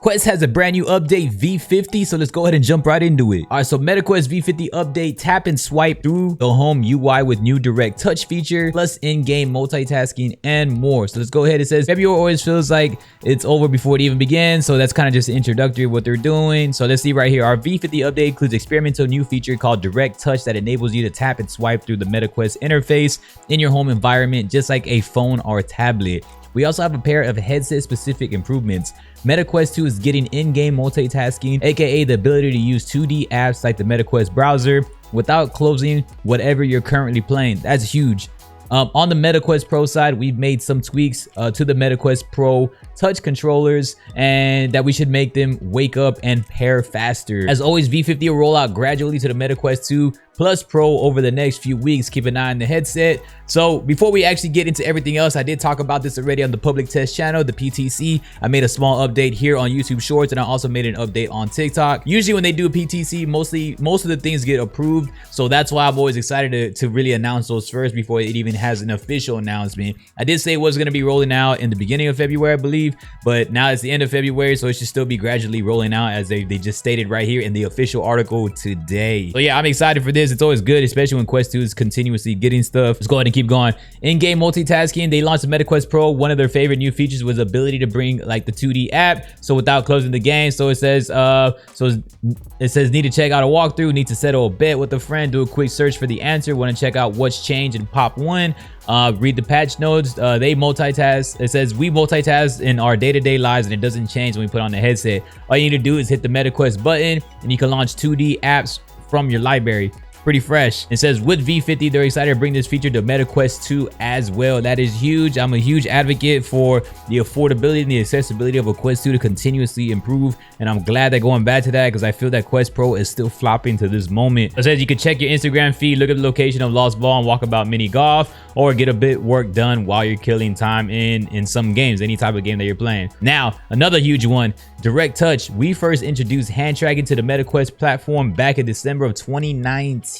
Quest has a brand new update, V50, so let's go ahead and jump right into it. Alright, so MetaQuest V50 update, tap and swipe through the home UI with new direct touch feature, plus in-game multitasking and more. So let's go ahead. It says February always feels like it's over before it even begins, so that's kind of just introductory of what they're doing. So let's see right here. Our V50 update includes experimental new feature called direct touch that enables you to tap and swipe through the MetaQuest interface in your home environment, just like a phone or tablet. We also have a pair of headset-specific improvements. MetaQuest 2 is getting in-game multitasking, aka the ability to use 2D apps like the MetaQuest browser without closing whatever you're currently playing. That's huge. On the MetaQuest Pro side, we've made some tweaks to the MetaQuest Pro touch controllers, and that we should make them wake up and pair faster. As always, V50 will roll out gradually to the MetaQuest 2 Plus Pro over the next few weeks. Keep an eye on the headset. So before we actually get into everything else, I did talk about this already on the public test channel, the PTC. I made a small update here on YouTube Shorts, and I also made an update on TikTok. Usually when they do a PTC, most of the things get approved, so that's why I'm always excited to really announce those first before it even has an official announcement. I did say it was going to be rolling out in the beginning of February, I believe, but now it's the end of February, so it should still be gradually rolling out, as they just stated right here in the official article today. So yeah, I'm excited for this. It's always good, especially when Quest 2 is continuously getting stuff. Let's go ahead and keep going. In-game multitasking, they launched the MetaQuest Pro. One of their favorite new features was the ability to bring like the 2D app, so without closing the game. So it says need to check out a walkthrough, need to settle a bet with a friend, do a quick search for the answer, want to check out what's changed in pop 1, read the patch notes. They multitask. It says we multitask in our day-to-day lives, and it doesn't change when we put on the headset. All you need to do is hit the MetaQuest button and you can launch 2D apps from your library. Pretty fresh. It says with V50, they're excited to bring this feature to MetaQuest 2 as well. That is huge. I'm a huge advocate for the affordability and the accessibility of a Quest 2 to continuously improve, and I'm glad they're going back to that, because I feel that Quest Pro is still flopping to this moment. It says you can check your Instagram feed, look at the location of Lost Ball and Walkabout Mini Golf, or get a bit work done while you're killing time in some games, any type of game that you're playing. Now, another huge one, direct touch. We first introduced hand tracking to the MetaQuest platform back in December of 2019.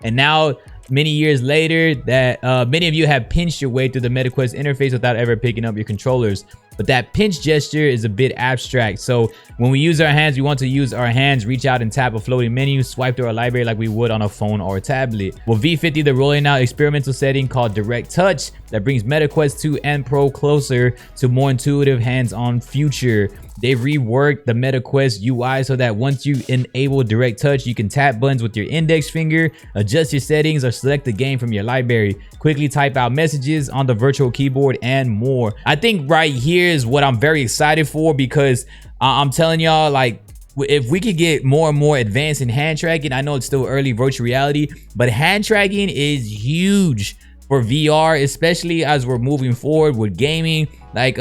And now, many years later, that many of you have pinched your way through the MetaQuest interface without ever picking up your controllers. But that pinch gesture is a bit abstract. So when we use our hands, we want to use our hands, reach out and tap a floating menu, swipe through our library like we would on a phone or a tablet. With V50, they're rolling out experimental setting called Direct Touch that brings MetaQuest 2 and Pro closer to more intuitive hands-on future. They've reworked the MetaQuest UI so that once you enable direct touch, you can tap buttons with your index finger, adjust your settings, or select the game from your library, quickly type out messages on the virtual keyboard, and more. I think right here is what I'm very excited for, because I'm telling y'all, like, if we could get more and more advanced in hand tracking, I know it's still early virtual reality, but hand tracking is huge for VR, especially as we're moving forward with gaming. Like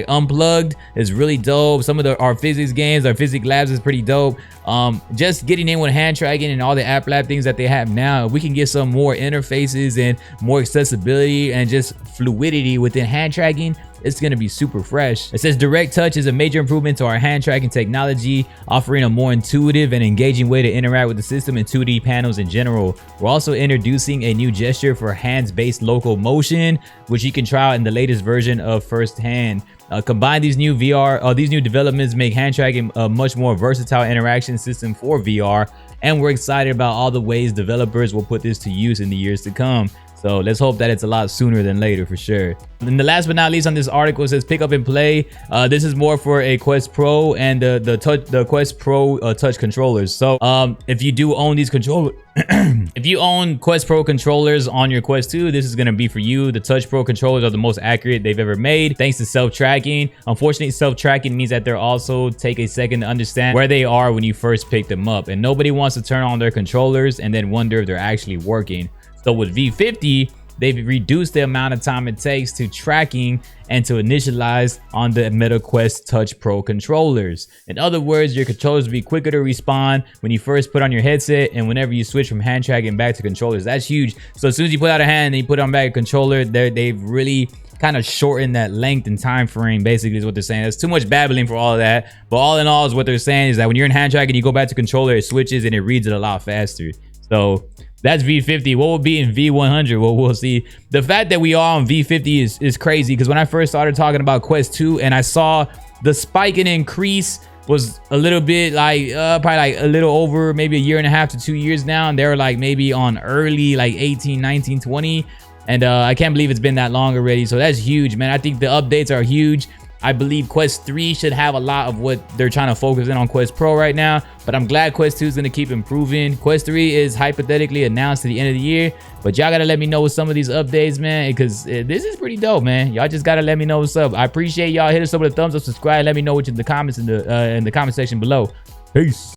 Unplugged is really dope. Some of our physics games, our physics labs is pretty dope. Just getting in with hand tracking and all the app lab things that they have now, we can get some more interfaces and more accessibility and just fluidity within hand tracking. It's going to be super fresh. It says direct touch is a major improvement to our hand tracking technology, offering a more intuitive and engaging way to interact with the system and 2D panels in general. We're also introducing a new gesture for hands-based local motion, which you can try out in the latest version of Firsthand. Combine these new developments make hand tracking a much more versatile interaction system for VR, and we're excited about all the ways developers will put this to use in the years to come. So let's hope that it's a lot sooner than later for sure. And the last but not least on this article, it says pick up and play. This is more for a Quest Pro and the Quest Pro touch controllers. So if you do own these controllers, if you own Quest Pro controllers on your Quest 2, this is going to be for you. The Touch Pro controllers are the most accurate they've ever made, thanks to self-tracking. Unfortunately, self-tracking means that they'll also take a second to understand where they are when you first pick them up, and nobody wants to turn on their controllers and then wonder if they're actually working. So with V50, they've reduced the amount of time it takes to tracking and to initialize on the MetaQuest Touch Pro controllers. In other words, your controllers will be quicker to respond when you first put on your headset and whenever you switch from hand tracking back to controllers. That's huge. So as soon as you put out a hand and you put on back a controller, they've really kind of shortened that length and time frame, basically is what they're saying. There's too much babbling for all of that, but all in all is what they're saying is that when you're in hand tracking, you go back to controller, it switches and it reads it a lot faster. So that's V50. What will be in V100? Well, we'll see. The fact that we are on V50 is crazy, because when I first started talking about Quest 2 and I saw The spike and increase was a little bit like probably like a little over maybe a year and a half to 2 years now, and they're like maybe on early like 18, 19, 20, and I can't believe it's been that long already. So that's huge, man. I think the updates are huge. I believe Quest 3 should have a lot of what they're trying to focus in on Quest Pro right now, but I'm glad Quest 2 is going to keep improving. Quest 3 is hypothetically announced to the end of the year, but y'all got to let me know with some of these updates, man, because this is pretty dope, man. Y'all just got to let me know what's up. I appreciate y'all. Hit us up with a thumbs up, subscribe, let me know what you in the comments in the comment section below. Peace.